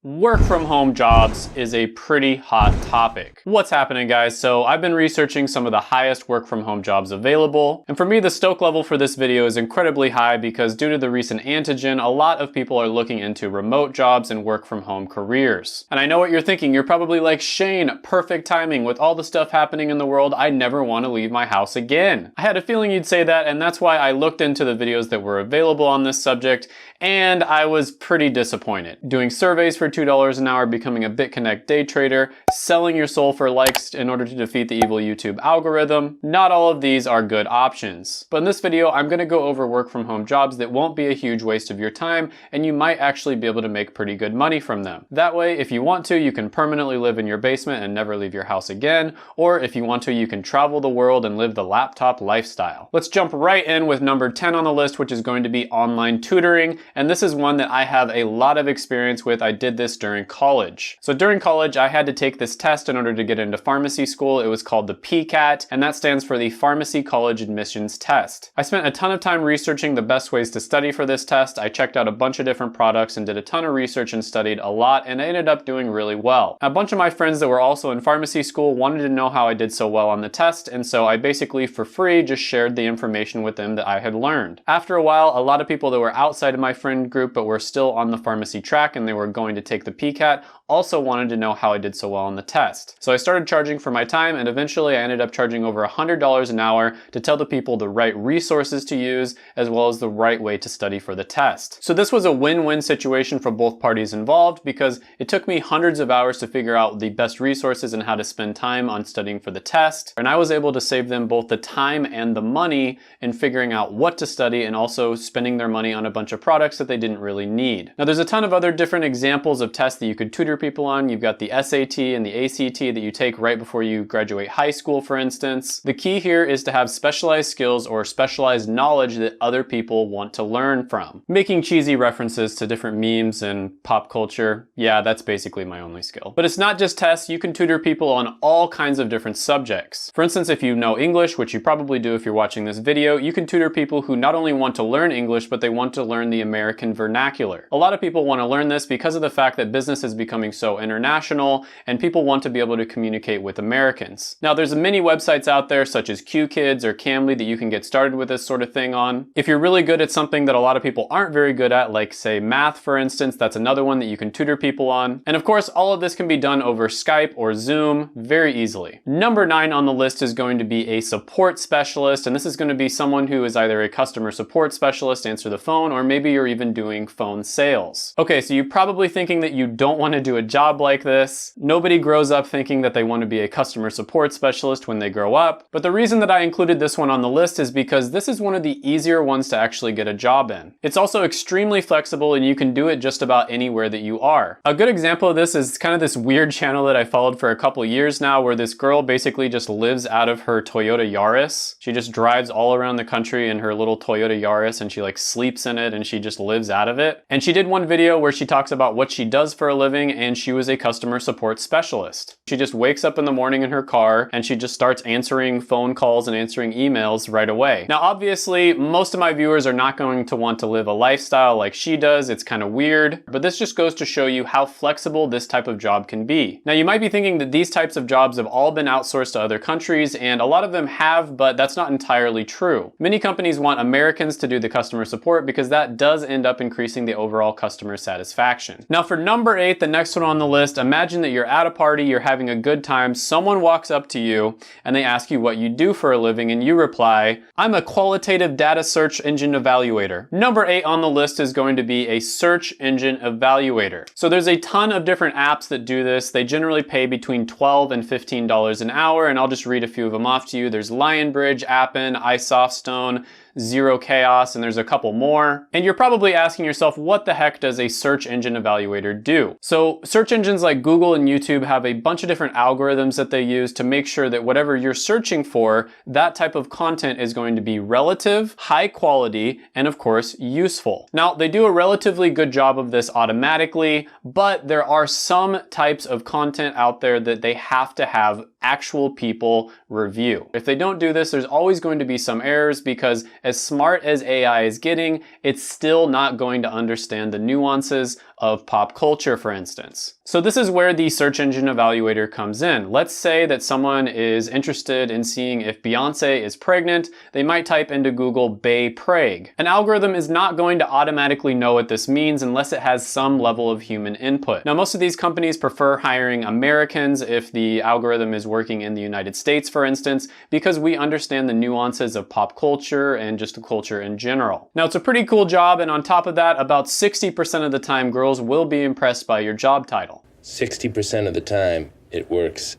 Work from home jobs is a pretty hot topic. What's happening, guys? So I've been researching some of the highest work from home jobs available. And for me, the stoke level for this video is incredibly high because due to the recent antigen, a lot of people are looking into remote jobs and work from home careers. And I know what you're thinking. You're probably like, Shane, perfect timing. With all the stuff happening in the world, I never want to leave my house again. I had a feeling you'd say that, and that's why I looked into the videos that were available on this subject, and I was pretty disappointed. Doing surveys for $2 an hour, becoming a BitConnect day trader, selling your soul for likes in order to defeat the evil YouTube algorithm. Not all of these are good options. But in this video, I'm gonna go over work from home jobs that won't be a huge waste of your time, and you might actually be able to make pretty good money from them. That way, if you want to, you can permanently live in your basement and never leave your house again, or if you want to, you can travel the world and live the laptop lifestyle. Let's jump right in with number 10 on the list, which is going to be online tutoring. And this is one that I have a lot of experience with. I did this during college. So during college, I had to take this test in order to get into pharmacy school. It was called the PCAT, and that stands for the Pharmacy College Admissions Test. I spent a ton of time researching the best ways to study for this test. I checked out a bunch of different products and did a ton of research and studied a lot, and I ended up doing really well. A bunch of my friends that were also in pharmacy school wanted to know how I did so well on the test, and so I basically, for free, just shared the information with them that I had learned. After a while, a lot of people that were outside of my friend group but were still on the pharmacy track and they were going to take the PCAT also wanted to know how I did so well on the test. So I started charging for my time, and eventually I ended up charging over $100 an hour to tell the people the right resources to use as well as the right way to study for the test. So this was a win-win situation for both parties involved because it took me hundreds of hours to figure out the best resources and how to spend time on studying for the test. And I was able to save them both the time and the money in figuring out what to study and also spending their money on a bunch of products that they didn't really need. Now there's a ton of other different examples of tests that you could tutor people on. You've got the SAT and the ACT that you take right before you graduate high school, for instance. The key here is to have specialized skills or specialized knowledge that other people want to learn from. Making cheesy references to different memes and pop culture, yeah, that's basically my only skill. But it's not just tests. You can tutor people on all kinds of different subjects. For instance, if you know English, which you probably do if you're watching this video, you can tutor people who not only want to learn English, but they want to learn the American vernacular. A lot of people want to learn this because of the fact that business is becoming so international and people want to be able to communicate with Americans. Now, there's many websites out there such as QKids or Cambly that you can get started with this sort of thing on. If you're really good at something that a lot of people aren't very good at, like say math, for instance, that's another one that you can tutor people on. And of course, all of this can be done over Skype or Zoom very easily. Number 9 on the list is going to be a support specialist, and this is going to be someone who is either a customer support specialist, answer the phone, or maybe you're even doing phone sales. Okay, so you're probably thinking that you don't want to do a job like this. Nobody grows up thinking that they want to be a customer support specialist when they grow up. But the reason that I included this one on the list is because this is one of the easier ones to actually get a job in. It's also extremely flexible and you can do it just about anywhere that you are. A good example of this is kind of this weird channel that I followed for a couple years now where this girl basically just lives out of her Toyota Yaris. She just drives all around the country in her little Toyota Yaris and she like sleeps in it and she just lives out of it. And she did one video where she talks about what she does for a living, and she was a customer support specialist. She just wakes up in the morning in her car and she just starts answering phone calls and answering emails right away. Now, obviously, most of my viewers are not going to want to live a lifestyle like she does. It's kind of weird, but this just goes to show you how flexible this type of job can be. Now, you might be thinking that these types of jobs have all been outsourced to other countries, and a lot of them have, but that's not entirely true. Many companies want Americans to do the customer support because that does end up increasing the overall customer satisfaction. Now, for number 8, the next one on the list, imagine that you're at a party, you're having a good time, someone walks up to you and they ask you what you do for a living, and you reply, I'm a qualitative data search engine evaluator. Number 8 on the list is going to be a search engine evaluater. So there's a ton of different apps that do this. They generally pay between $12 and $15 an hour, and I'll just read a few of them off to you. There's Lionbridge, Appen, iSoftstone, Zero Chaos, and there's a couple more. And you're probably asking yourself, what the heck does a search engine evaluator do? So search engines like Google and YouTube have a bunch of different algorithms that they use to make sure that whatever you're searching for, that type of content is going to be relative, high quality, and of course, useful. Now, they do a relatively good job of this automatically, but there are some types of content out there that they have to have actual people review. If they don't do this, there's always going to be some errors because as smart as AI is getting, it's still not going to understand the nuances of pop culture, for instance. So this is where the search engine evaluator comes in. Let's say that someone is interested in seeing if Beyonce is pregnant. They might type into Google "Bae Preg." An algorithm is not going to automatically know what this means unless it has some level of human input. Now, most of these companies prefer hiring Americans if the algorithm is working in the United States, for instance, because we understand the nuances of pop culture and just the culture in general. Now, it's a pretty cool job, and on top of that, about 60% of the time, girls will be impressed by your job title. 60% of the time, it works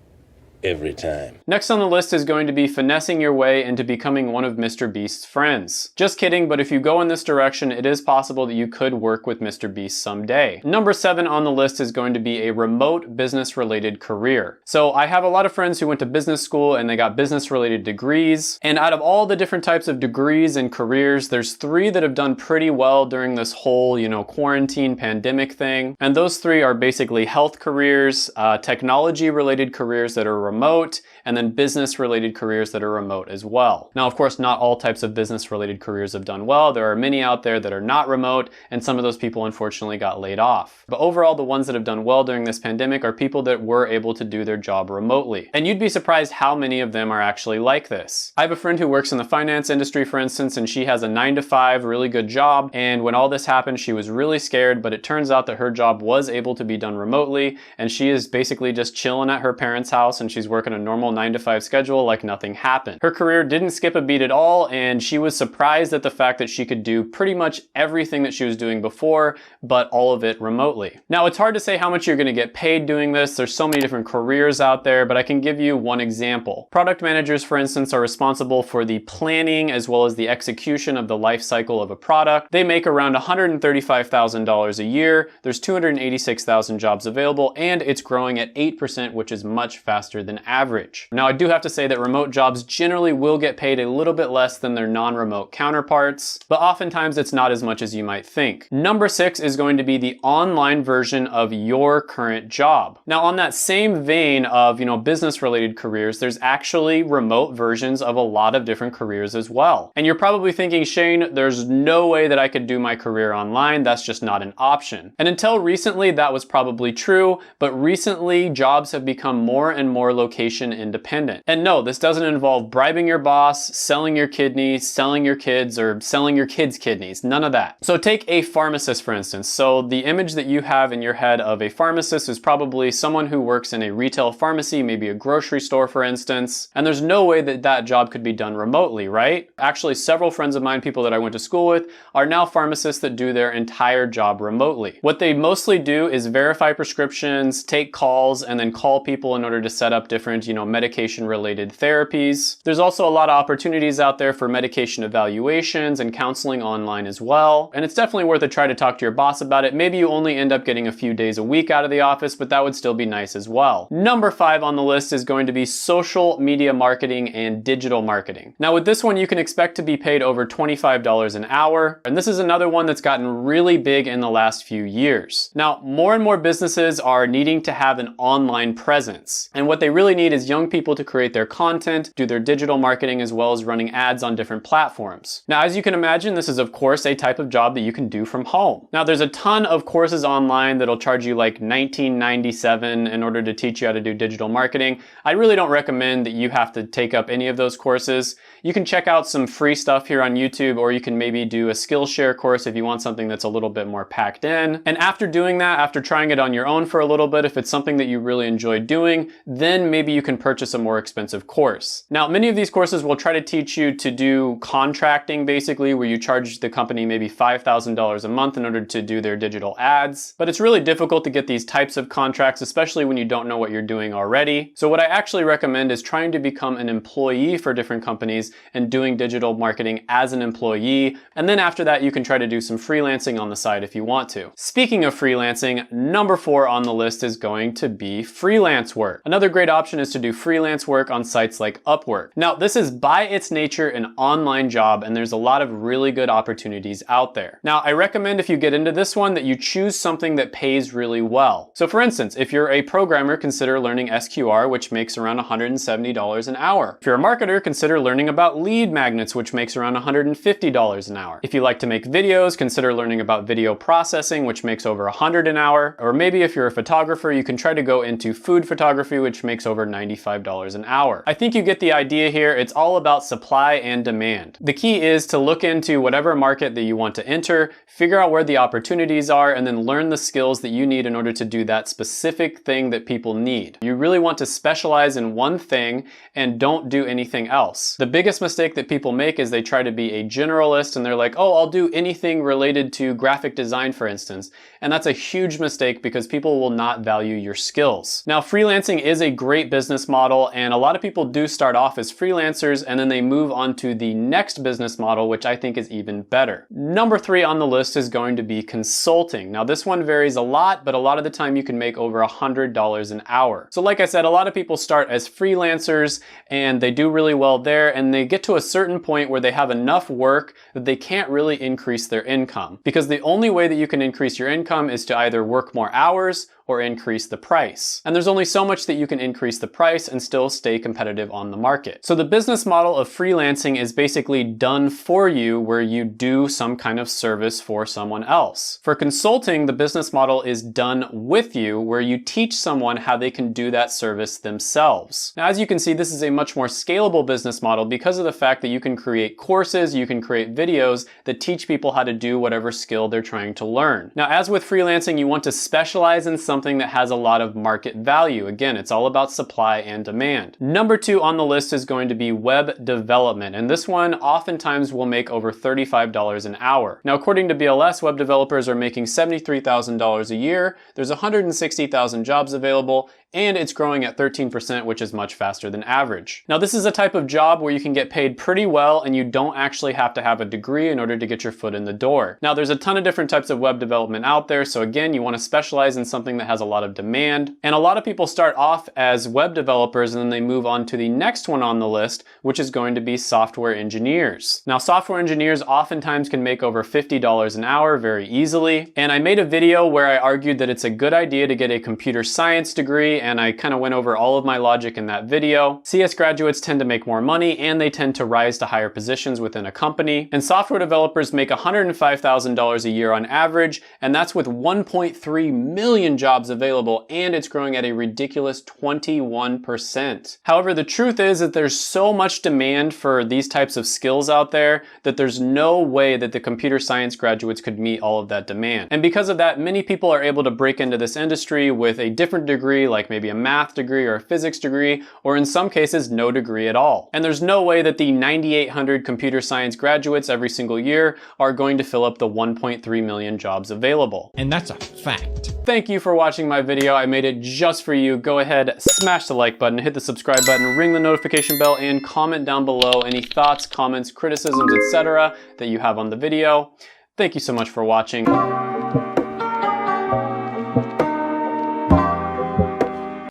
every time. Next on the list is going to be finessing your way into becoming one of Mr. Beast's friends. Just kidding, but if you go in this direction, it is possible that you could work with Mr. Beast someday. Number 7 on the list is going to be a remote business-related career. So I have a lot of friends who went to business school and they got business-related degrees. And out of all the different types of degrees and careers, there's 3 that have done pretty well during this whole, quarantine pandemic thing. And those 3 are basically health careers, technology-related careers that are remote, and then business-related careers that are remote as well. Now, of course, not all types of business-related careers have done well. There are many out there that are not remote, and some of those people unfortunately got laid off. But overall, the ones that have done well during this pandemic are people that were able to do their job remotely. And you'd be surprised how many of them are actually like this. I have a friend who works in the finance industry, for instance, and she has a 9-to-5 really good job. And when all this happened, she was really scared, but it turns out that her job was able to be done remotely, and she is basically just chilling at her parents' house, and she's working a normal 9-to-5 schedule like nothing happened. Her career didn't skip a beat at all, and she was surprised at the fact that she could do pretty much everything that she was doing before, but all of it remotely. Now, it's hard to say how much you're gonna get paid doing this. There's so many different careers out there, but I can give you one example. Product managers, for instance, are responsible for the planning as well as the execution of the life cycle of a product. They make around $135,000 a year. There's 286,000 jobs available, and it's growing at 8%, which is much faster than average. Now, I do have to say that remote jobs generally will get paid a little bit less than their non-remote counterparts, but oftentimes it's not as much as you might think. Number 6 is going to be the online version of your current job. Now, on that same vein of, business-related careers, there's actually remote versions of a lot of different careers as well. And you're probably thinking, Shane, there's no way that I could do my career online. That's just not an option. And until recently, that was probably true, but recently jobs have become more and more location independent. And no, this doesn't involve bribing your boss, selling your kidneys, selling your kids, or selling your kids' kidneys. None of that. So take a pharmacist, for instance. So the image that you have in your head of a pharmacist is probably someone who works in a retail pharmacy, maybe a grocery store, for instance. And there's no way that that job could be done remotely, right? Actually, several friends of mine, people that I went to school with, are now pharmacists that do their entire job remotely. What they mostly do is verify prescriptions, take calls, and then call people in order to set up different, medication-related therapies. There's also a lot of opportunities out there for medication evaluations and counseling online as well. And it's definitely worth a try to talk to your boss about it. Maybe you only end up getting a few days a week out of the office, but that would still be nice as well. Number 5 on the list is going to be social media marketing and digital marketing. Now, with this one, you can expect to be paid over $25 an hour. And this is another one that's gotten really big in the last few years. Now, more and more businesses are needing to have an online presence. And what they really need is young people to create their content, do their digital marketing, as well as running ads on different platforms. Now, as you can imagine, this is of course a type of job that you can do from home. Now, there's a ton of courses online that'll charge you like $19.97 in order to teach you how to do digital marketing. I really don't recommend that you have to take up any of those courses. You can check out some free stuff here on YouTube, or you can maybe do a Skillshare course if you want something that's a little bit more packed in. And after doing that, after trying it on your own for a little bit, if it's something that you really enjoy doing, then maybe you can purchase a more expensive course. Now, many of these courses will try to teach you to do contracting, basically, where you charge the company maybe $5,000 a month in order to do their digital ads. But it's really difficult to get these types of contracts, especially when you don't know what you're doing already. So what I actually recommend is trying to become an employee for different companies and doing digital marketing as an employee. And then after that, you can try to do some freelancing on the side if you want to. Speaking of freelancing, number 4 on the list is going to be freelance work. Another great option is to do freelance freelance work on sites like Upwork. Now, this is by its nature an online job, and there's a lot of really good opportunities out there. Now, I recommend if you get into this one that you choose something that pays really well. So for instance, if you're a programmer, consider learning SQR, which makes around $170 an hour. If you're a marketer, consider learning about lead magnets, which makes around $150 an hour. If you like to make videos, consider learning about video processing, which makes over $100 an hour. Or maybe if you're a photographer, you can try to go into food photography, which makes over $95 an hour. I think you get the idea here. It's all about supply and demand. The key is to look into whatever market that you want to enter, figure out where the opportunities are, and then learn the skills that you need in order to do that specific thing that people need. You really want to specialize in one thing and don't do anything else. The biggest mistake that people make is they try to be a generalist and they're like, oh, I'll do anything related to graphic design, for instance. And that's a huge mistake because people will not value your skills. Now, freelancing is a great business model, and a lot of people do start off as freelancers and then they move on to the next business model, which I think is even better. Number 3 on the list is going to be consulting. Now, this one varies a lot, but a lot of the time you can make over $100 an hour. So like I said, a lot of people start as freelancers and they do really well there, and they get to a certain point where they have enough work that they can't really increase their income, because the only way that you can increase your income is to either work more hours or increase the price. And there's only so much that you can increase the price and still stay competitive on the market. So the business model of freelancing is basically done for you, where you do some kind of service for someone else. For consulting, the business model is done with you, where you teach someone how they can do that service themselves. Now, as you can see, this is a much more scalable business model because of the fact that you can create courses, you can create videos that teach people how to do whatever skill they're trying to learn. Now, as with freelancing, you want to specialize in something that has a lot of market value. Again, it's all about supply and demand. Number 2 on the list is going to be web development, and this one oftentimes will make over $35 an hour. Now, according to BLS, web developers are making $73,000 a year. There's 160,000 jobs available, and it's growing at 13%, which is much faster than average. Now, this is a type of job where you can get paid pretty well and you don't actually have to have a degree in order to get your foot in the door. Now, there's a ton of different types of web development out there, so again, you want to specialize in something that has a lot of demand. And a lot of people start off as web developers and then they move on to the next one on the list, which is going to be software engineers. Now, software engineers oftentimes can make over $50 an hour very easily. And I made a video where I argued that it's a good idea to get a computer science degree, and I kind of went over all of my logic in that video. CS graduates tend to make more money and they tend to rise to higher positions within a company. And software developers make $105,000 a year on average, and that's with 1.3 million jobs available, and it's growing at a ridiculous 21%. However, the truth is that there's so much demand for these types of skills out there that there's no way that the computer science graduates could meet all of that demand. And because of that, many people are able to break into this industry with a different degree, like maybe a math degree or a physics degree, or in some cases, no degree at all. And there's no way that the 9,800 computer science graduates every single year are going to fill up the 1.3 million jobs available. And that's a fact. Thank you for watching my video. I made it just for you. Go ahead, smash the like button, hit the subscribe button, ring the notification bell, and comment down below any thoughts, comments, criticisms, etc. that you have on the video. Thank you so much for watching.